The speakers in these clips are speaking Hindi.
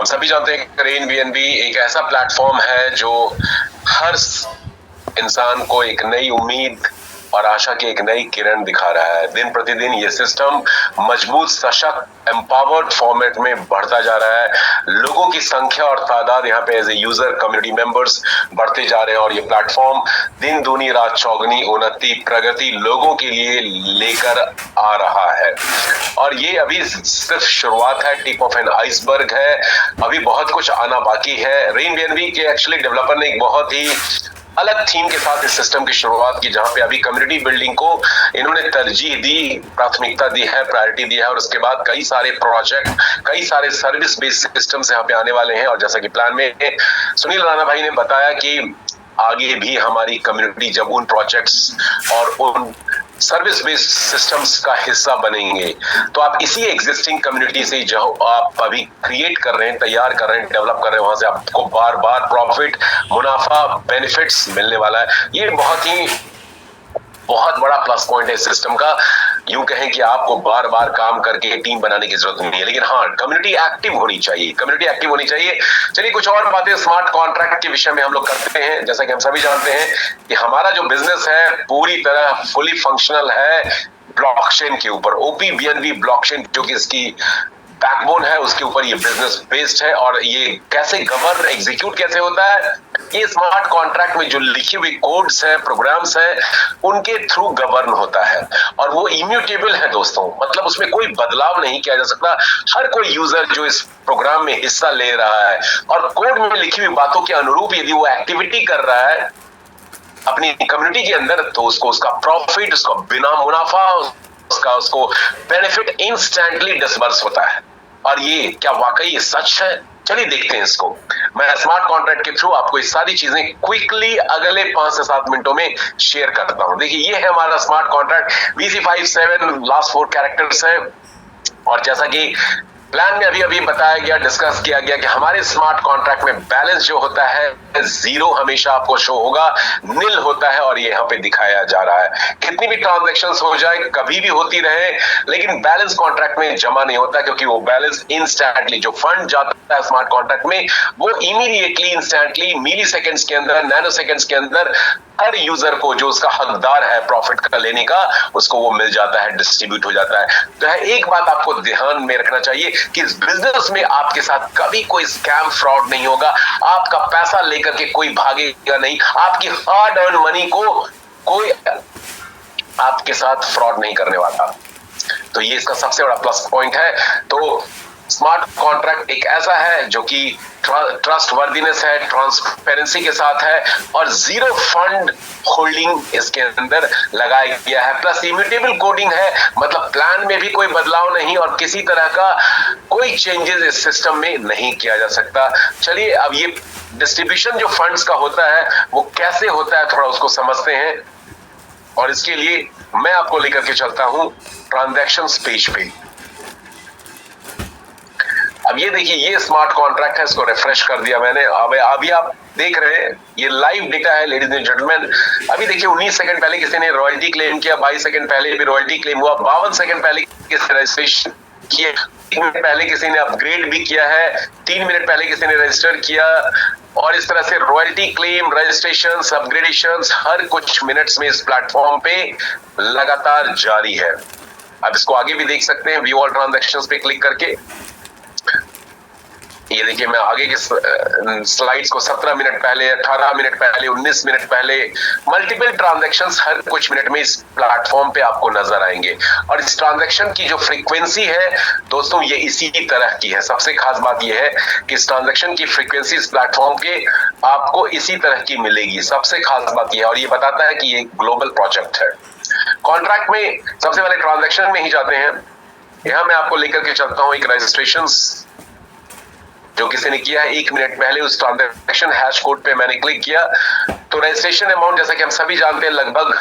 हम सभी जानते हैं कि रेन बीएनबी एक ऐसा प्लेटफॉर्म है जो हर इंसान को एक नई उम्मीद और आशा की एक नई किरण दिखा रहा है। दिन प्रतिदिन ये सिस्टम मजबूत, सशक्त, एम्पावर्ड फॉर्मेट में बढ़ता जा रहा है। लोगों की संख्या और तादाद यहाँ पे as a user, community members बढ़ते जा रहे हैं और ये प्लेटफॉर्म दिन दूनी रात चौगनी उन्नति, प्रगति लोगों के लिए लेकर आ रहा है। और ये अभी सिर्फ शुरुआत है, टिप ऑफ एन आइसबर्ग है, अभी बहुत कुछ आना बाकी है। रेन बीएनबी के एक्चुअली डेवलपर ने एक बहुत ही अलग थीम के साथ इस सिस्टम की शुरुआत की, जहां पे अभी कम्युनिटी बिल्डिंग को इन्होंने तरजीह दी, प्राथमिकता दी है, प्रायोरिटी दी है और उसके बाद कई सारे प्रोजेक्ट, कई सारे सर्विस बेस्ड सिस्टम्स यहाँ पे आने वाले हैं। और जैसा कि प्लान में सुनील राणा भाई ने बताया कि आगे भी हमारी कम्युनिटी जब उन प्रोजेक्ट्स और उन सर्विस बेस्ड सिस्टम्स का हिस्सा बनेंगे तो आप इसी एग्जिस्टिंग कम्युनिटी से जो आप अभी क्रिएट कर रहे हैं, तैयार कर रहे हैं, डेवलप कर रहे हैं, वहां से आपको बार बार प्रॉफिट, मुनाफा, बेनिफिट्स मिलने वाला है। ये बहुत बड़ा प्लस पॉइंट है इस सिस्टम का। यूं कहें कि आपको बार बार काम करके टीम बनाने की जरूरत नहीं है, लेकिन हाँ, कम्युनिटी एक्टिव होनी चाहिए, कम्युनिटी एक्टिव होनी चाहिए। चलिए कुछ और बातें स्मार्ट कॉन्ट्रैक्ट के विषय में हम लोग करते हैं। जैसा कि हम सभी जानते हैं कि हमारा जो बिजनेस है पूरी तरह फुली फंक्शनल है ब्लॉकचेन के ऊपर। ओपी बीएनबी ब्लॉकचेन जो कि इसकी बैकबोन है, उसके ऊपर ये बिजनेस बेस्ड है। और ये कैसे गवर्न, एग्जीक्यूट कैसे होता है, ये स्मार्ट कॉन्ट्रैक्ट में जो लिखी हुई कोड्स है, प्रोग्राम्स है, उनके थ्रू गवर्न होता है। और वो इम्यूटेबल है दोस्तों, मतलब उसमें कोई बदलाव नहीं किया जा सकता। हर कोई यूजर जो इस प्रोग्राम में हिस्सा ले रहा है और कोड में लिखी हुई बातों के अनुरूप यदि वो एक्टिविटी कर रहा है अपनी कम्युनिटी के अंदर, तो उसको उसका प्रॉफिट, उसका बिना मुनाफा, उसको बेनिफिट इंस्टेंटली डिसबर्स होता है। और ये क्या वाकई सच है? चलिए देखते हैं इसको। मैं स्मार्ट कॉन्ट्रैक्ट के थ्रू आपको ये सारी चीजें क्विकली अगले 5 से 7 मिनटों में शेयर करता हूं। देखिए, ये है हमारा smart contract, VC57 last 4 characters है। और जैसा कि प्लान में अभी बताया गया, डिस्कस किया गया कि हमारे स्मार्ट कॉन्ट्रैक्ट में बैलेंस जो होता है 0 हमेशा आपको शो होगा, नील होता है और ये यहाँ पे दिखाया जा रहा है। कितनी भी ट्रांजैक्शंस हो जाए, कभी भी होती रहे, लेकिन बैलेंस कॉन्ट्रैक्ट में जमा नहीं होता, क्योंकि वो बैलेंस इंस्टेंटली जो फंड जाता है स्मार्ट कॉन्ट्रैक्ट में, वो इमीडिएटली, इंस्टेंटली, मिली सेकेंड्स के अंदर, नैनो सेकेंड्स के अंदर हर यूजर को जो उसका हकदार है प्रॉफिट का लेने का, उसको वो मिल जाता है, डिस्ट्रीब्यूट हो जाता है। तो है एक बात आपको ध्यान में रखना चाहिए कि इस बिजनेस में आपके साथ कभी कोई स्कैम, फ्रॉड नहीं होगा। आपका पैसा लेकर के कोई भागेगा नहीं, आपकी हार्ड अर्न मनी को कोई आपके साथ फ्रॉड नहीं करने वाला। तो ये इसका सबसे बड़ा प्लस पॉइंट है। तो स्मार्ट कॉन्ट्रैक्ट एक ऐसा है जो कि ट्रस्ट वर्दीनेस है, ट्रांसपेरेंसी के साथ है और 0 फंड होल्डिंग इसके अंदर लगाया गया है। प्लस इम्यूटेबल कोडिंग है, मतलब प्लान में भी कोई बदलाव नहीं और किसी तरह का कोई चेंजेस इस सिस्टम में नहीं किया जा सकता। चलिए अब ये डिस्ट्रीब्यूशन जो फंड्स का होता है वो कैसे होता है, थोड़ा उसको समझते हैं। और इसके लिए मैं आपको लेकर के चलता हूं ट्रांजैक्शंस पेज पे। अब ये देखिए, ये स्मार्ट कॉन्ट्रैक्ट है, इसको रिफ्रेश कर दिया मैंने। अब अभी आप देख रहे हैं ये लाइव डेटा है लेडीज एंड जेंटलमैन। अभी देखिए 19 सेकंड पहले किसी ने रॉयल्टी क्लेम किया, 22 सेकंड पहले भी रॉयल्टी क्लेम हुआ, 52 सेकंड पहले किसी ने रजिस्ट्रेशन किया, 1 मिनट पहले किसी ने अपग्रेड भी किया है, 3 मिनट पहले किसी ने रजिस्टर किया। और इस तरह से रॉयल्टी क्लेम, रजिस्ट्रेशन, अपग्रेडेशन हर कुछ मिनट्स में इस प्लेटफॉर्म पे लगातार जारी है। अब इसको आगे भी देख सकते हैं व्यू ऑल ट्रांजैक्शंस पे क्लिक करके। ये देखिए, मैं आगे के स्लाइड्स को 17 मिनट पहले, 18 मिनट पहले, 19 मिनट पहले, मल्टीपल ट्रांजैक्शंस हर कुछ मिनट में इस प्लेटफॉर्म पे आपको नजर आएंगे। और इस ट्रांजैक्शन की जो फ्रीक्वेंसी है दोस्तों, ये इसी तरह की है। सबसे खास बात ये है कि इस ट्रांजैक्शन की फ्रीक्वेंसी इस प्लेटफॉर्म के आपको इसी तरह की मिलेगी। सबसे खास बात ये है, और ये बताता है कि ये ग्लोबल प्रोजेक्ट है। कॉन्ट्रैक्ट में सबसे पहले ट्रांजैक्शन में ही जाते हैं। यहां मैं आपको लेकर के चलता हूं एक रजिस्ट्रेशन जो किसी ने किया है 1 मिनट पहले। उस ट्रांजैक्शन हैश कोड पे मैंने क्लिक किया तो रजिस्ट्रेशन अमाउंट, जैसा कि हम सभी जानते हैं, लगभग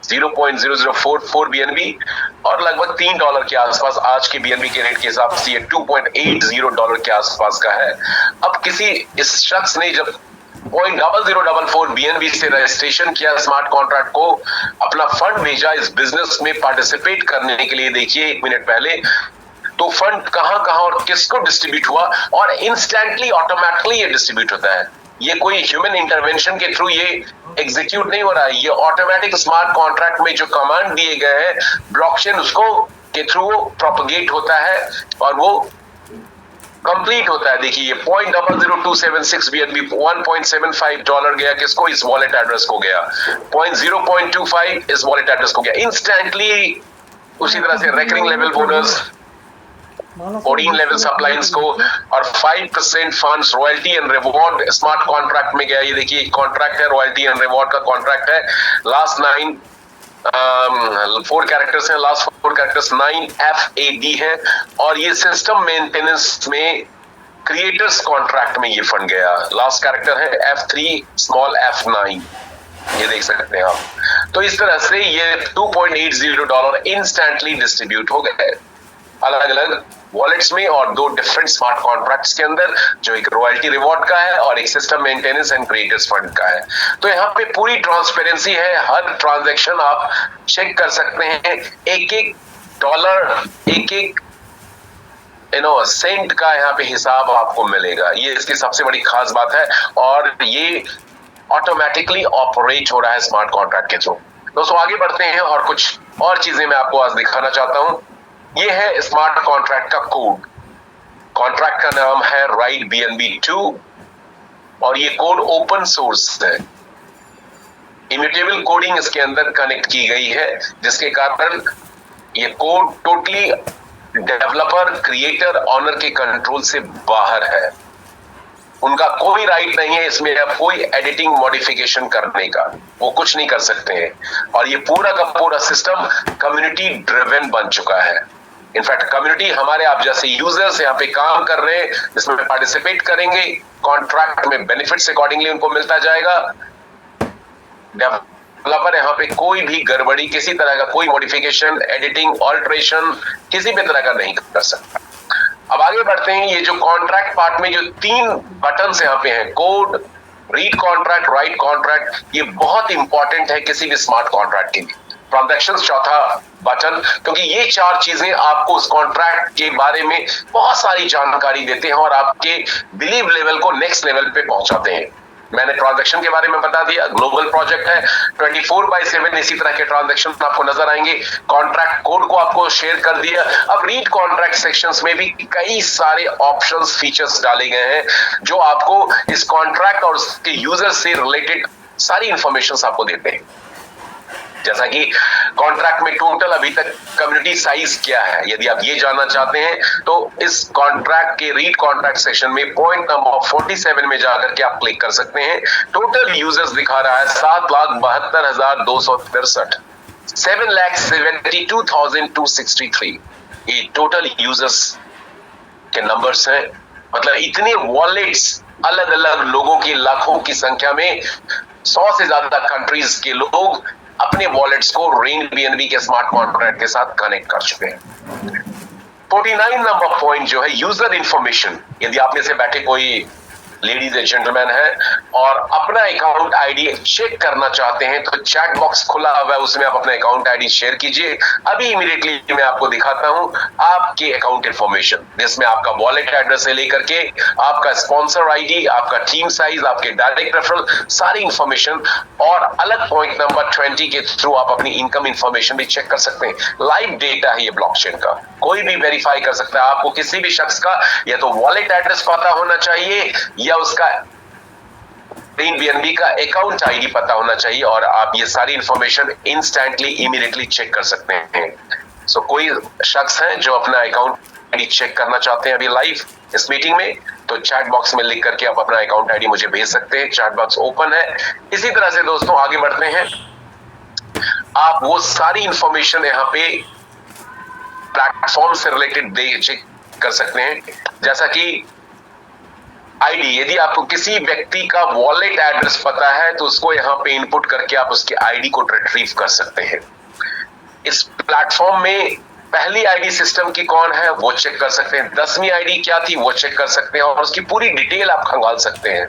0.0044 बीएनबी और लगभग $3 के आसपास आज के बीएनबी के रेट के हिसाब से ये $2.80 के आसपास का है। अब इस शख्स ने जब 0.0044 बीएनबी से रजिस्ट्रेशन किया, स्मार्ट कॉन्ट्रैक्ट को अपना फंड भेजा इस बिजनेस में पार्टिसिपेट करने के लिए, देखिए 1 मिनट पहले तो फंड कहां कहां और किसको डिस्ट्रीब्यूट हुआ, और इंस्टेंटली ऑटोमेटिकली ये डिस्ट्रीब्यूट होता है। ये कोई ह्यूमन इंटरवेंशन के थ्रू ये एग्जीक्यूट नहीं हो रहा है, ये ऑटोमेटिक स्मार्ट कॉन्ट्रैक्ट में जो कमांड दिए गए हैं ब्लॉकचेन उसको के थ्रू प्रोपगेट होता है और वो कंप्लीट होता है। देखिए 0.00276 BNB $1.75 गया किसको, इस वॉलेट एड्रेस को गया, 0.25 इस वॉलेट एड्रेस को गया इंस्टेंटली। उसी तरह से रेकरिंग लेवल बोनस 14 लेवल सप्लाइंस को और 5% funds royalty and reward smart contract में गया। ये देखिए कॉन्ट्रैक्ट है, रॉयल्टी एंड रिवॉर्ड का कॉन्ट्रैक्ट है। लास्ट 4 कैरेक्टर्स हैं, लास्ट 4 कैरेक्टर्स 9FAD है और ये सिस्टम मेंटेनेंस में क्रिएटर्स कॉन्ट्रैक्ट में ये फंड गया। लास्ट कैरेक्टर है F3 स्मॉल F9, ये देख सकते हैं आप। तो इस तरह से ये $2.80 इंस्टेंटली डिस्ट्रीब्यूट हो गए अलग अलग वॉलेट्स में और 2 डिफरेंट स्मार्ट कॉन्ट्रैक्ट्स के अंदर, जो एक रॉयल्टी रिवॉर्ड का है और एक system maintenance and creators fund का है। तो यहाँ पे पूरी ट्रांसपेरेंसी है, हर ट्रांजैक्शन आप चेक कर सकते हैं, एक एक डॉलर, एक एक सेंट का यहाँ पे हिसाब आपको मिलेगा। ये इसकी सबसे बड़ी खास बात है और ये ऑटोमेटिकली ऑपरेट हो रहा है स्मार्ट कॉन्ट्रैक्ट के थ्रू। दोस्तों आगे बढ़ते हैं और कुछ और चीजें मैं आपको आज दिखाना चाहता हूं। ये है स्मार्ट कॉन्ट्रैक्ट का कोड। कॉन्ट्रैक्ट का नाम है राइट BNB2 और ये कोड ओपन सोर्स है। इम्यूटेबल कोडिंग इसके अंदर कनेक्ट की गई है, जिसके कारण ये code totally developer, creator, owner के कंट्रोल से बाहर है। उनका कोई राइट नहीं है इसमें कोई एडिटिंग मॉडिफिकेशन करने का, वो कुछ नहीं कर सकते हैं। और ये पूरा का पूरा सिस्टम कम्युनिटी ड्रिवन बन चुका है। इनफैक्ट कम्युनिटी हमारे आप जैसे यूजर्स यहाँ पे काम कर रहे हैं, इसमें पार्टिसिपेट करेंगे, कॉन्ट्रैक्ट में बेनिफिट्स अकॉर्डिंगली उनको मिलता जाएगा। डेवलपर यहाँ पे कोई भी गड़बड़ी, किसी तरह का कोई मॉडिफिकेशन, एडिटिंग, ऑल्ट्रेशन किसी भी तरह का नहीं कर सकता। अब आगे बढ़ते हैं। ये जो कॉन्ट्रैक्ट पार्ट में जो 3 बटन्स यहाँ पे हैं, code, read contract, right contract, ये बहुत इंपॉर्टेंट है किसी भी स्मार्ट कॉन्ट्रैक्ट के लिए। ट्रांजैक्शंस चौथा बटन, क्योंकि ये 4 चीजें आपको उस कॉन्ट्रैक्ट के बारे में बहुत सारी जानकारी देते हैं और आपके बिलीव लेवल को नेक्स्ट लेवल पे पहुंचाते हैं। मैंने ट्रांजैक्शन के बारे में बता दिया, ग्लोबल प्रोजेक्ट है, 24/7 इसी तरह के ट्रांजैक्शन आपको नजर आएंगे। कॉन्ट्रैक्ट कोड को आपको शेयर कर दिया। अब रीड कॉन्ट्रैक्ट सेक्शंस में भी कई सारे ऑप्शंस, फीचर्स डाले गए हैं जो आपको इस कॉन्ट्रैक्ट और उसके यूजर से रिलेटेड सारी इंफॉर्मेशन आपको देते हैं। जैसा कि कॉन्ट्रैक्ट में टोटल अभी तक कम्युनिटी साइज क्या है, यदि आप ये जानना चाहते हैं तो इस कॉन्ट्रैक्ट के रीड कॉन्ट्रैक्ट सेक्शन में पॉइंट नंबर 47 में जाकर के आप क्लिक कर सकते हैं। टोटल यूजर्स दिखा रहा है 7,72,263, 7,72,263 ये टोटल यूजर्स के नंबर्स हैं। मतलब इतने वॉलेट्स अलग अलग लोगों की, लाखों की संख्या में 100 से ज्यादा कंट्रीज के लोग अपने वॉलेट्स को रेंज BNB के स्मार्ट कॉन्ट्रैक्ट के साथ कनेक्ट कर चुके हैं। 49 नंबर पॉइंट जो है यूजर इंफॉर्मेशन। यदि आप में से बैठे कोई लेडीज एंड जेंटलमैन है और अपना अकाउंट आईडी चेक करना चाहते हैं तो चैट बॉक्स खुला हुआ है, उसमें आप अपना अकाउंट आईडी शेयर कीजिए। अभी इमीडिएटली मैं आपको दिखाता हूं आपके अकाउंट इंफॉर्मेशन, जिसमें आपका वॉलेट एड्रेस से लेकर के आपका स्पॉन्सर आईडी, आपका टीम साइज, आपके डायरेक्ट रेफरल, सारी इंफॉर्मेशन। और अलग पॉइंट नंबर 20 के थ्रू आप अपनी इनकम इंफॉर्मेशन भी चेक कर सकते हैं। लाइव डेटा है ये ब्लॉकचेन का, कोई भी वेरीफाई कर सकता है। आपको किसी भी शख्स का या तो वॉलेट एड्रेस पता होना चाहिए या उसका BNB का अकाउंट आईडी पता होना चाहिए और आप ये सारी इंफॉर्मेशन इंस्टेंटली, इमीडिएटली चेक कर सकते हैं। सो कोई शख्स है जो अपना अकाउंट आईडी चेक करना चाहते हैं अभी लाइव इस मीटिंग में, तो चैट बॉक्स में लिख करके आप अपना अकाउंट आईडी मुझे भेज सकते हैं। चैट बॉक्स ओपन है। इसी तरह से दोस्तों आगे बढ़ते हैं। आप वो सारी इंफॉर्मेशन यहाँ पे प्लेटफॉर्म से रिलेटेड चेक कर सकते हैं, जैसा कि आईडी। यदि आपको किसी व्यक्ति का वॉलेट एड्रेस पता है तो उसको यहाँ पे इनपुट करके आप उसके आईडी को रिट्रीव कर सकते हैं। इस प्लेटफॉर्म में पहली आईडी सिस्टम की कौन है वो चेक कर सकते हैं, 10वीं आईडी क्या थी वो चेक कर सकते हैं और उसकी पूरी डिटेल आप खंगाल सकते हैं।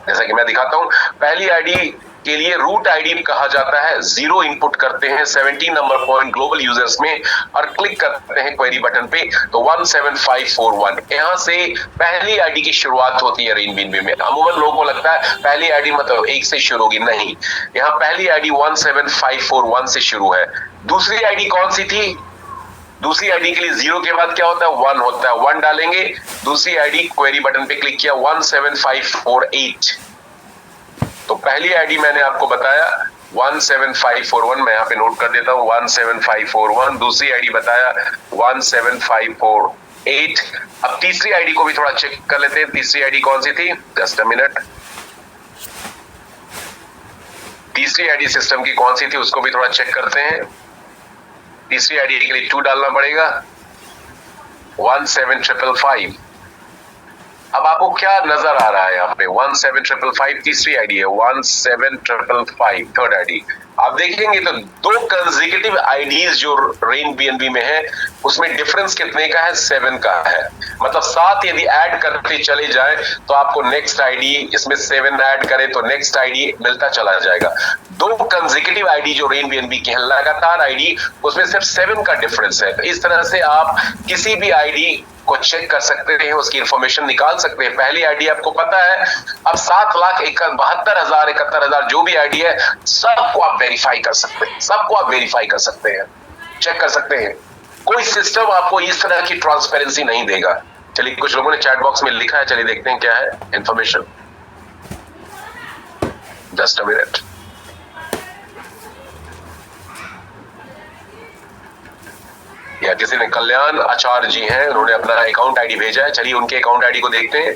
जैसा कि मैं दिखाता हूं, पहली आईडी के लिए रूट आईडी कहा जाता है। 0 इनपुट करते हैं 17 नंबर पॉइंट ग्लोबल यूजर्स में और क्लिक करते हैं क्वेरी बटन पे तो 17541 यहां से पहली आईडी की शुरुआत होती है रेनबीएनबी में। अमूमन लोगों को लगता है पहली आईडी मतलब 1 से शुरू होगी, नहीं, यहाँ पहली आईडी 17541 से शुरू है। दूसरी आईडी कौन सी थी? दूसरी आईडी के लिए 0 के बाद क्या होता है? 1 होता है, 1 डालेंगे। दूसरी आईडी क्वेरी बटन पे क्लिक किया 17548। तो पहली आईडी मैंने आपको बताया 17541, मैं यहाँ पे नोट कर देता हूँ 17541। दूसरी आईडी बताया 17548। अब तीसरी आईडी को भी थोड़ा चेक कर लेते हैं। तीसरी आईडी कौन सी थी? Just a minute. तीसरी आईडी सिस्टम की कौन सी थी उसको भी थोड़ा चेक करते हैं। तीसरी आईडी के लिए 2 डालना पड़ेगा 17555। अब आपको क्या नजर आ रहा है यहाँ पे? 17555 तीसरी आईडी है, 17555 थर्ड आईडी। आप देखेंगे तो 2 कंसेक्यूटिव आईडीज जो रेनबीएनबी में है उसमें डिफरेंस कितने का है? 7 का है। मतलब 7 यदि ऐड करते चले जाए तो आपको नेक्स्ट आईडी इसमें 7 ऐड करें तो नेक्स्ट आईडी मिलता चला जाएगा। 2 कंसेक्यूटिव आईडी जो रेनबीएनबी की है लगातार आईडी, उसमें सिर्फ 7 का डिफरेंस है। तो इस तरह से आप किसी भी आईडी को चेक कर सकते हैं, उसकी इंफॉर्मेशन निकाल सकते हैं। पहली आईडी आपको पता है, अब 7,72,071 जो भी आईडी है सबको आप वेरीफाई कर सकते हैं, सबको आप वेरीफाई कर सकते हैं, चेक कर सकते हैं। कोई सिस्टम आपको इस तरह की ट्रांसपेरेंसी नहीं देगा। चलिए, कुछ लोगों ने चैट बॉक्स में लिखा है, चलिए देखते हैं क्या है इंफॉर्मेशन। Just a minute. या किसी ने कल्याण आचार्य जी हैं, उन्होंने अपना अकाउंट आईडी भेजा है। चलिए उनके अकाउंट आईडी को देखते हैं।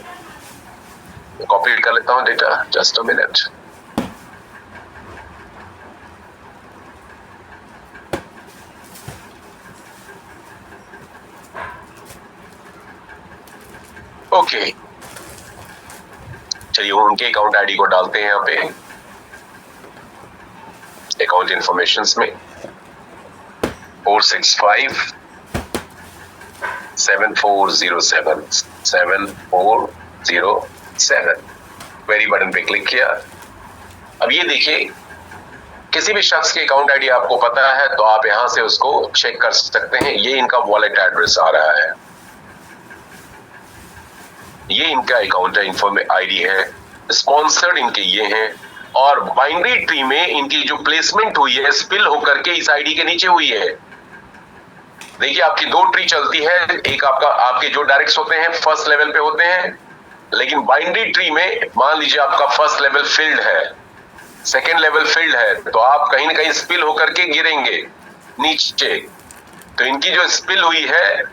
कॉपी कर लेता हूं data, just a minute. Okay, चलिए उनके अकाउंट आईडी को डालते हैं यहाँ पे अकाउंट इंफॉर्मेशंस में। 465-7407 7407 क्वेरी बटन पे क्लिक किया। अब ये देखिए, किसी भी शख्स की अकाउंट आईडी आपको पता है तो आप यहां से उसको चेक कर सकते हैं। ये इनका वॉलेट एड्रेस आ रहा है, ये इनका अकाउंट है, इन्फॉर्मेशन आईडी है, स्पॉन्सर्ड इनके ये हैं और बाइनरी ट्री में इनकी जो प्लेसमेंट हुई है स्पिल होकर के इस आईडी के नीचे हुई है। देखिए, आपकी 2 ट्री चलती है, एक आपके जो डायरेक्ट्स होते हैं फर्स्ट लेवल पे होते हैं, लेकिन बाइनरी ट्री में मान लीजिए आपका फर्स्ट लेवल फील्ड है, सेकेंड लेवल फील्ड है, तो आप कहीं ना कहीं स्पिल होकर के गिरेंगे नीचे। तो इनकी जो स्पिल हुई है,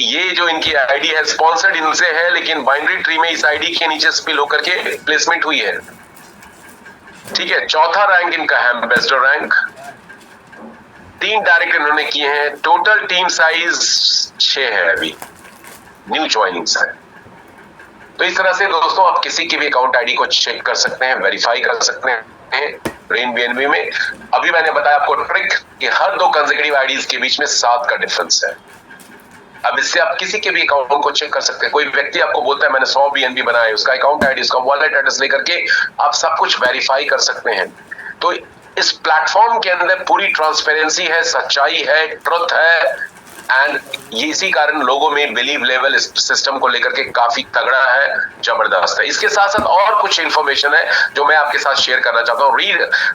ये जो इनकी आईडी है स्पॉन्सर्ड इनसे है, लेकिन बाइनरी ट्री में इस आईडी के नीचे स्पिल होकर के प्लेसमेंट हुई है। ठीक है, चौथा रैंक इनका है एम्बेसडर रैंक। 3 डायरेक्ट इन्होंने किए हैं। टोटल टीम साइज 6 है, अभी न्यू ज्वाइनिंग्स है। तो इस तरह से दोस्तों आप किसी की भी अकाउंट आईडी को चेक कर सकते हैं, वेरीफाई कर सकते हैं रेनबीएनबी में। अभी मैंने बताया आपको ट्रिक कि हर 2 कंसेक्यूटिव आईडीज के बीच में 7 का डिफरेंस है। अब इससे आप किसी के भी अकाउंट को चेक कर सकते हैं। कोई व्यक्ति आपको बोलता है मैंने 100 बीएनबी बनाए, उसका अकाउंट आईडी, उसका वॉलेट एड्रेस लेकर के आप सब कुछ वेरीफाई कर सकते हैं। तो इस प्लेटफॉर्म के अंदर पूरी ट्रांसपेरेंसी है, सच्चाई है, ट्रुथ है एंड ये इसी कारण लोगों में बिलीव लेवल इस सिस्टम को लेकर के काफी तगड़ा है, जबरदस्त है। इसके साथ साथ और कुछ इंफॉर्मेशन है जो मैं आपके साथ शेयर करना चाहता हूँ।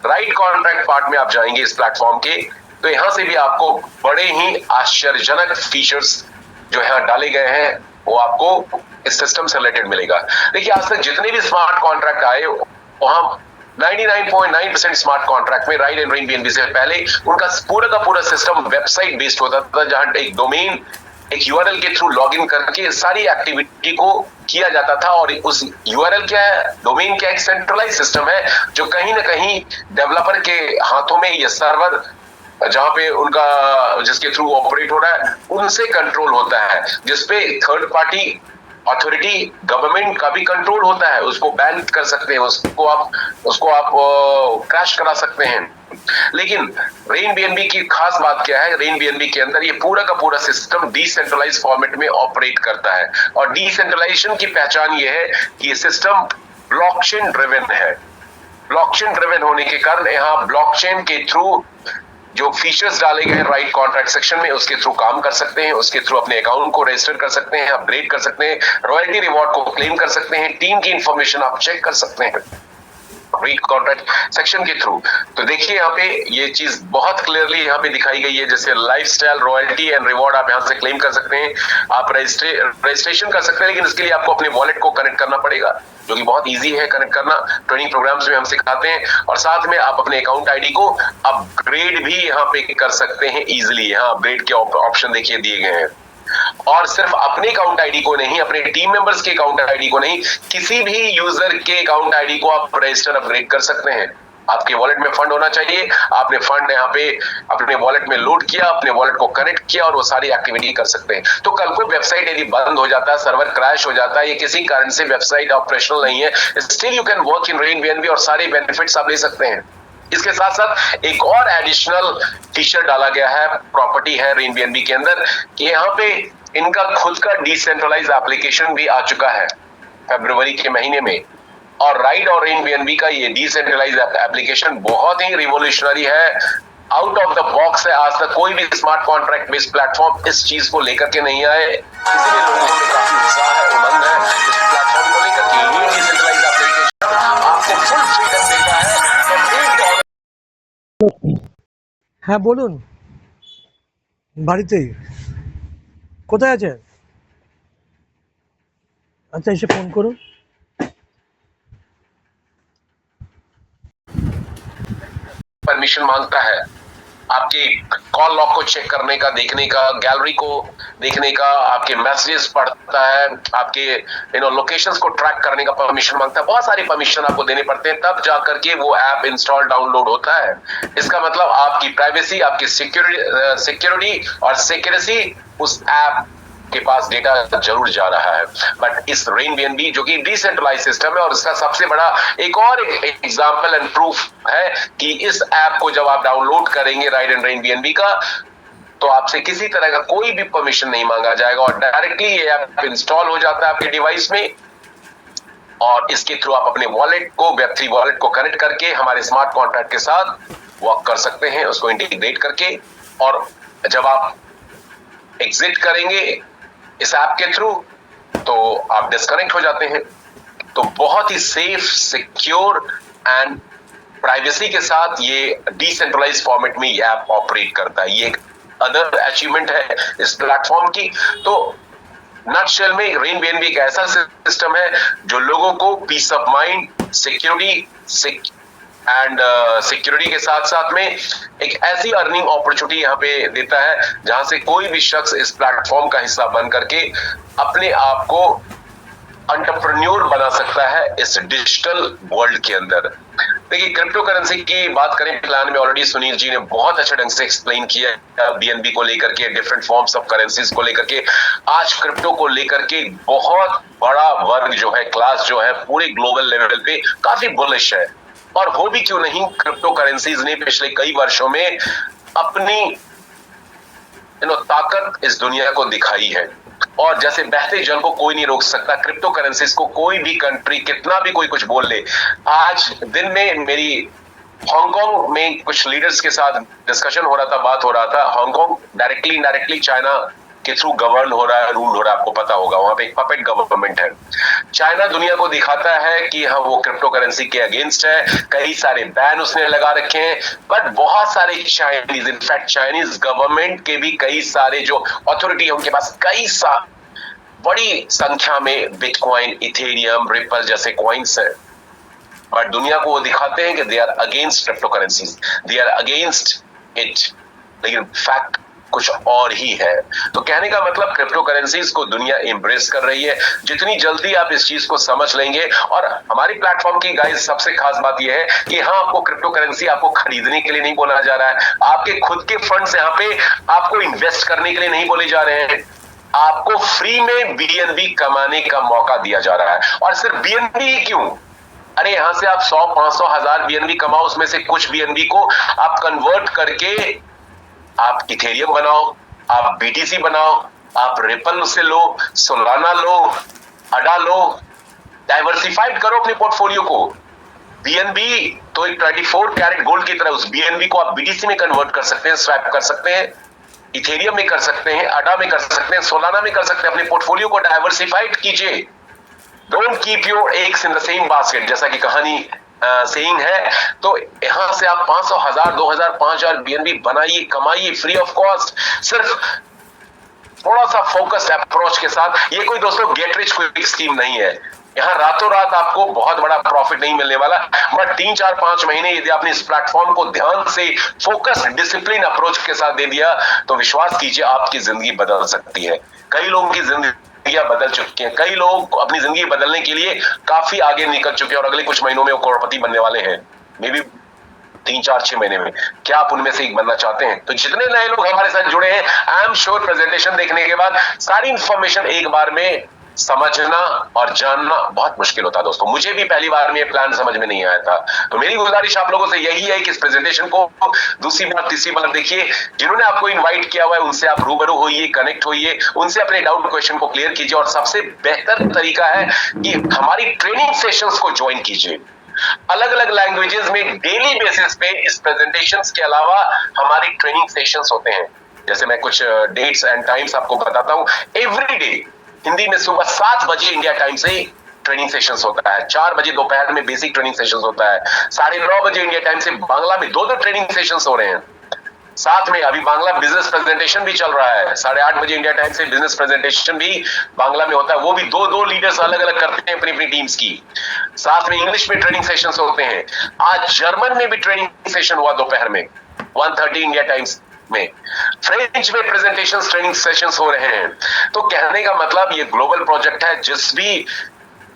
राइट कॉन्ट्रैक्ट पार्ट में आप जाएंगे इस प्लेटफॉर्म के, तो यहां से भी आपको बड़े ही आश्चर्यजनक फीचर्स जो यहाँ डाले गए हैं वो आपको इस सिस्टम से रिलेटेड मिलेगा। देखिए, आज तक जितने भी स्मार्ट कॉन्ट्रैक्ट आए वहां 99.9% स्मार्ट कॉन्ट्रैक्ट में राइट एंड रेनबीएनबी से पहले उनका पूरा का पूरा सिस्टम वेबसाइट बेस्ड होता था, जहां एक डोमेन, एक यूआरएल के थ्रू लॉगिन करके सारी एक्टिविटी को किया जाता था। और उस यूआरएल क्या है, डोमेन क्या, एक सेंट्रलाइज सिस्टम है जो कहीं ना कहीं डेवलपर के हाथों में, ये सर्वर जहां पे उनका जिसके थ्रू ऑपरेट हो रहा है उनसे कंट्रोल होता है, जिसपे थर्ड पार्टी अथॉरिटी गवर्नमेंट का भी कंट्रोल होता है। उसको बैन कर सकते हैं, उसको आप क्रैश करा सकते हैं। लेकिन रेनबीएनबी की खास बात क्या है, रेनबीएनबी के अंदर ये पूरा का पूरा सिस्टम डिसेंट्रलाइज फॉर्मेट में ऑपरेट करता है। और डिसेंट्रलाइजेशन की पहचान ये है कि ये सिस्टम ब्लॉकचेन ड्रिवन है। ब्लॉकचेन ड्रिवन होने के कारण यहाँ ब्लॉकचेन के थ्रू जो फीचर्स डाले गए हैं राइट कॉन्ट्रैक्ट सेक्शन में, उसके थ्रू काम कर सकते हैं, उसके थ्रू अपने अकाउंट को रजिस्टर कर सकते हैं, अपग्रेड कर सकते हैं, रॉयल्टी रिवॉर्ड को क्लेम कर सकते हैं, टीम की इंफॉर्मेशन आप चेक कर सकते हैं रीड कॉन्ट्रैक्ट सेक्शन के थ्रू। तो देखिए यहाँ पे ये चीज बहुत क्लियरली यहाँ पे दिखाई गई है, जैसे लाइफस्टाइल रॉयल्टी एंड रिवॉर्ड आप यहाँ से क्लेम कर सकते हैं, आप रजिस्ट्रेशन कर सकते हैं, लेकिन इसके लिए आपको अपने वॉलेट को कनेक्ट करना पड़ेगा, जो कि बहुत इजी है कनेक्ट करना, ट्रेनिंग प्रोग्राम्स में हम सिखाते हैं। और साथ में आप अपने अकाउंट आईडी को अपग्रेड भी यहाँ पे कर सकते हैं इजिली। यहाँ अपग्रेड के ऑप्शन देखिए दिए गए हैं, और सिर्फ अपने अकाउंट आईडी को नहीं, अपने टीम मेंबर्स के अकाउंट आईडी को नहीं, किसी भी यूजर के अकाउंट आईडी को आप रजिस्टर अपग्रेड कर सकते हैं। आपके वॉलेट में फंड होना चाहिए, आपने फंड यहाँ पे अपने वॉलेट में लोड किया, अपने वॉलेट को कनेक्ट किया और वो सारी एक्टिविटी कर सकते हैं। तो कल को वेबसाइट यदि बंद हो जाता है, सर्वर क्रैश हो जाता है, या किसी कारण से वेबसाइट ऑपरेशनल नहीं है, still you can work in rain BNB और सारे बेनिफिट्स आप ले सकते हैं। इसके साथ साथ एक और एडिशनल फीचर डाला गया है, प्रॉपर्टी है रेन बीएनबी के अंदर, कि यहाँ पे इनका खुद का डिसेंट्रलाइज एप्लीकेशन भी आ चुका है फरवरी के महीने में। और राइड और रेन बीएनबी का ये डिसेंट्रलाइज एप्लीकेशन बहुत ही रिवोल्यूशनरी है, आउट ऑफ द बॉक्स है। आज तक कोई भी स्मार्ट कॉन्ट्रैक्ट बेस्ड प्लेटफॉर्म इस चीज को लेकर के नहीं आए, इसलिए लोगों में काफी उत्साह है, उमंग है इस प्लेटफॉर्म को लेकर के। ये डिसेंट्रलाइज एप्लीकेशन आपको फुल फ्रीडम देता है। হ্যাঁ বলুন, বাড়িতেই। কোথায় আছেন? আচ্ছা, এসে ফোন করুন। परमिशन मांगता है आपके कॉल लॉग को चेक करने का, देखने का, गैलरी को देखने का, आपके मैसेजेस पढ़ता है, आपके लोकेशंस को ट्रैक करने का परमिशन मांगता है। बहुत सारी परमिशन आपको देने पड़ते हैं, तब जाकर के वो ऐप इंस्टॉल डाउनलोड होता है। इसका मतलब आपकी प्राइवेसी, आपकी सिक्योरिटी और सिक्योरिटी उस ऐप के पास डेटा जरूर जा रहा है। बट इस रेन बीएनबी जो कि डिसेंट्रलाइज सिस्टम है, और इसका सबसे बड़ा एक और एग्जांपल एंड प्रूफ है कि इस ऐप को जब आप डाउनलोड करेंगे राइड एंड रेन बीएनबी का, तो आपसे किसी तरह का कोई भी परमिशन नहीं मांगा जाएगा और डायरेक्टली ये ऐप इंस्टॉल हो जाता है आपके डिवाइस में। और इसके थ्रू आप अपने वॉलेट को, वेब3 वॉलेट को कनेक्ट करके हमारे स्मार्ट कॉन्ट्रैक्ट के साथ वर्क कर सकते हैं, उसको इंटीग्रेट करके। और जब आप एग्जिट करेंगे इस ऐप के थ्रू, तो आप डिस्कनेक्ट हो जाते हैं। तो बहुत ही सेफ, सिक्योर एंड प्राइवेसी के साथ ये डिसेंट्रलाइज फॉर्मेट में ये ऐप ऑपरेट करता है। ये एक अदर अचीवमेंट है इस प्लेटफॉर्म की। तो नटशेल में रेन बीएनबी एक ऐसा सिस्टम है जो लोगों को पीस ऑफ माइंड, सिक्योरिटी के साथ साथ में एक ऐसी अर्निंग अपॉर्चुनिटी यहाँ पे देता है, जहां से कोई भी शख्स इस प्लेटफॉर्म का हिस्सा बन करके अपने आप को एंटरप्रेन्योर बना सकता है इस डिजिटल वर्ल्ड के अंदर। देखिए, क्रिप्टो करेंसी की बात करें, प्लान में ऑलरेडी सुनील जी ने बहुत अच्छे ढंग से एक्सप्लेन किया बीएनबी को लेकर के, डिफरेंट फॉर्म्स ऑफ करेंसीज को लेकर के। आज क्रिप्टो को लेकर के बहुत बड़ा वर्ग जो है, क्लास जो है, पूरे ग्लोबल लेवल पे काफी बुलिश है। और हो भी क्यों नहीं, क्रिप्टो करेंसीज ने पिछले कई वर्षों में अपनी ताकत इस दुनिया को दिखाई है। और जैसे बहते जल को कोई नहीं रोक सकता, क्रिप्टो करेंसीज को कोई भी कंट्री कितना भी कोई कुछ बोल ले। आज दिन में मेरी हांगकांग में कुछ लीडर्स के साथ डिस्कशन हो रहा था, बात हो रहा था। हांगकांग डायरेक्टली इनडायरेक्टली चाइना के थ्रू गवर्न हो रहा है, रूल हो रहा है, आपको पता होगा। वहां पे एक पपेट गवर्नमेंट है। चाइना दुनिया को दिखाता है कि हाँ, वो क्रिप्टो करेंसी के अगेंस्ट है, कई सारे बैन उसने लगा रखे हैं। बट बहुत सारे चाइनीज, इनफैक्ट चाइनीज गवर्नमेंट के भी कई सारे जो अथॉरिटी है, उनके पास कई बड़ी संख्या में बिटकॉइन, इथेरियम, रिपल जैसे कॉइन्स हैं। बट दुनिया को वो दिखाते हैं कि they are against crypto currencies, they are against it, लेकिन फैक्ट कुछ और ही है। तो कहने का मतलब, क्रिप्टो करेंसीज को दुनिया एम्ब्रेस कर रही है। जितनी जल्दी आप इस चीज को समझ लेंगे, और हमारी प्लेटफॉर्म की गाइस सबसे खास बात यह है कि हाँ, आपको क्रिप्टो करेंसी आपको खरीदने के लिए नहीं बोला जा रहा है, आपके खुद के फंड्स यहाँ पे आपको इन्वेस्ट करने के लिए नहीं बोले जा रहे हैं, आपको फ्री में बीएनबी कमाने का मौका दिया जा रहा है। और सिर्फ बीएनबी ही क्यों, अरे यहां से आप 100, 500, 1000 बीएनबी कमाओ, उसमें से कुछ बीएनबी को आप कन्वर्ट करके आप इथेरियम बनाओ, आप बीटीसी बनाओ, आप रिपल से लो, सोलाना लो, अडा लो, डाइवर्सिफाइड करो अपने पोर्टफोलियो को। बीएनबी तो एक 24 कैरेट गोल्ड की तरह, उस बीएनबी को आप बीटीसी में कन्वर्ट कर सकते हैं, स्वैप कर सकते हैं, इथेरियम में कर सकते हैं, अडा में कर सकते हैं, सोलाना में कर सकते हैं। अपने पोर्टफोलियो को डाइवर्सिफाइड कीजिए। Don't keep your eggs in the same basket, जैसा कि कहानी सेइंग है। तो यहां से आप 500, 1000, 2000, 5000 बीएनबी बनाइए, कमाइए फ्री ऑफ कॉस्ट, सिर्फ थोड़ा सा फोकस्ड अप्रोच के साथ। ये कोई दोस्तों गेट रिच क्विक स्कीम नहीं है। यहाँ रातों रात आपको बहुत बड़ा प्रॉफिट नहीं मिलने वाला, बट 3, 4, 5 महीने यदि आपने इस प्लेटफॉर्म को ध्यान से फोकस्ड डिसिप्लिन अप्रोच के साथ दे दिया तो विश्वास कीजिए आपकी जिंदगी बदल सकती है। कई लोगों की जिंदगियां बदल चुकी हैं, कई लोग अपनी जिंदगी बदलने के लिए काफी आगे निकल चुके हैं और अगले कुछ महीनों में वो करोड़पति बनने वाले हैं, मे बी 3, 4, 6 महीने में। क्या आप उनमें से एक बनना चाहते हैं? तो जितने नए लोग हमारे साथ जुड़े हैं, आई एम श्योर प्रेजेंटेशन देखने के बाद सारी इंफॉर्मेशन एक बार में समझना और जानना बहुत मुश्किल होता है दोस्तों। मुझे भी पहली बार में ये प्लान समझ में नहीं आया था। तो मेरी गुजारिश आप लोगों से यही है कि इस प्रेजेंटेशन को दूसरी बार, तीसरी बार देखिए। जिन्होंने आपको इनवाइट किया हुआ है उनसे आप रूबरू होइए, कनेक्ट होइए, उनसे अपने डाउट क्वेश्चन को क्लियर कीजिए। और सबसे बेहतर तरीका है कि हमारी ट्रेनिंग सेशंस को ज्वाइन कीजिए। अलग अलग लैंग्वेजेस में डेली बेसिस पे इस प्रेजेंटेशंस के अलावा हमारी ट्रेनिंग सेशंस होते हैं। जैसे मैं कुछ डेट्स एंड टाइम्स आपको बताता हूं। एवरी डे हिंदी में सुबह 7 बजे इंडिया टाइम से ट्रेनिंग सेशंस होता है, 4 बजे दोपहर में बेसिक ट्रेनिंग सेशंस होता है, 9:30 बजे इंडिया टाइम से बांग्ला में 2 ट्रेनिंग सेशंस हो रहे हैं। साथ में अभी बांग्ला बिजनेस प्रेजेंटेशन भी चल रहा है, 8:30 बजे इंडिया टाइम से बिजनेस प्रेजेंटेशन भी बांग्ला में होता है। वो भी 2 लीडर्स अलग अलग करते हैं अपनी अपनी टीम्स की। साथ में इंग्लिश में ट्रेनिंग सेशंस होते हैं। आज जर्मन में भी ट्रेनिंग सेशन हुआ दोपहर में 1:30 इंडिया टाइम्स में। फ्रेंच में प्रेजेंटेशन ट्रेनिंग सेशंस हो रहे हैं। तो कहने का मतलब ये ग्लोबल प्रोजेक्ट है।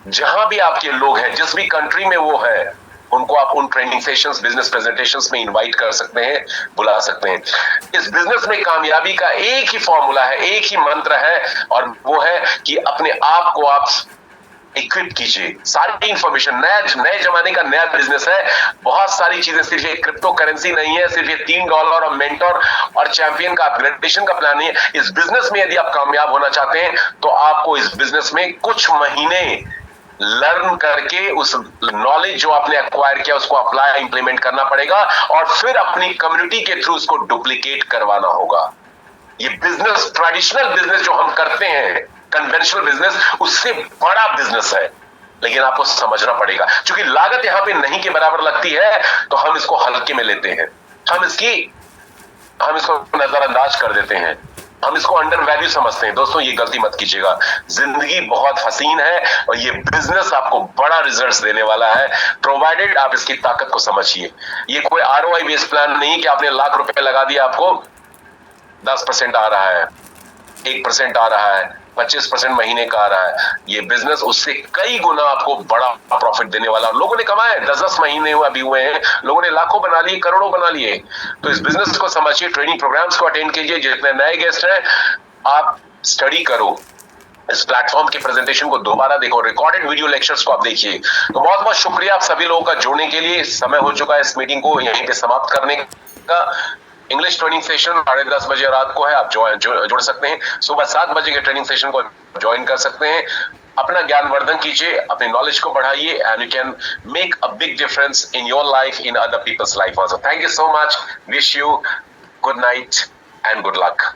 जहां भी आपके लोग हैं, जिस भी कंट्री में वो है, उनको आप उन ट्रेनिंग सेशंस, बिजनेस प्रेजेंटेशंस में इनवाइट कर सकते हैं, बुला सकते हैं। इस बिजनेस में कामयाबी का एक ही फॉर्मूला है, एक ही मंत्र है, और वो है कि अपने आप को आप इक्विप कीजिए। सारी इंफॉर्मेशन, नए जमाने का नया बिजनेस है। बहुत सारी चीजें, सिर्फ ये क्रिप्टो करेंसी नहीं है, सिर्फ ये $3 और मेंटोर और चैंपियन का अपग्रेडेशन का प्लान नहीं है। इस बिजनेस में यदि आप कामयाब होना चाहते हैं तो आपको इस बिजनेस में कुछ महीने लर्न करके उस नॉलेज जो आपने एक्वायर किया उसको अप्लाई, इंप्लीमेंट करना पड़ेगा, और फिर अपनी कम्युनिटी के थ्रू उसको डुप्लीकेट करवाना होगा। ये बिजनेस, ट्रेडिशनल बिजनेस जो हम करते हैं, कन्वेंशनल बिजनेस, उससे बड़ा बिजनेस है, लेकिन आपको समझना पड़ेगा। क्योंकि लागत यहां पे नहीं के बराबर लगती है तो हम इसको हल्के में लेते हैं, हम इसको नजरअंदाज कर देते हैं, हम इसको अंडर वैल्यू समझते हैं। दोस्तों ये गलती मत कीजिएगा। जिंदगी बहुत हसीन है और ये बिजनेस आपको बड़ा रिजल्ट्स देने वाला है, प्रोवाइडेड आप इसकी ताकत को समझिए। ये कोई ROI बेस्ड प्लान नहीं कि आपने लाख रुपए लगा दिया, आपको 10% आ रहा है, 1% आ रहा है, 25% महीने का आ रहा है। ये बिजनेस उससे कई गुना आपको बड़ा प्रॉफिट देने वाला। लोगों ने कमाए 10-10 महीने अभी हुए हैं, लोगों ने लाखों बना लिए, करोड़ों बना लिए। तो इस बिजनेस को समझिए, ट्रेनिंग प्रोग्राम्स को अटेंड कीजिए। जितने नए गेस्ट हैं आप स्टडी करो, इस प्लेटफॉर्म की प्रेजेंटेशन को दोबारा देखो, रिकॉर्डेड वीडियो लेक्चर्स को आप देखिए। तो बहुत बहुत शुक्रिया आप सभी लोगों का जुड़ने के लिए। समय हो चुका है इस मीटिंग को यहीं पे समाप्त करने का। इंग्लिश ट्रेनिंग सेशन 10:30 बजे रात को है, आप जुड़ सकते हैं। सुबह 7 बजे के ट्रेनिंग सेशन को ज्वाइन कर सकते हैं। अपना ज्ञानवर्धन कीजिए, अपने नॉलेज को बढ़ाइए, and you can make a big difference in your life, in other people's life also. Thank you so much, wish you good night and good luck.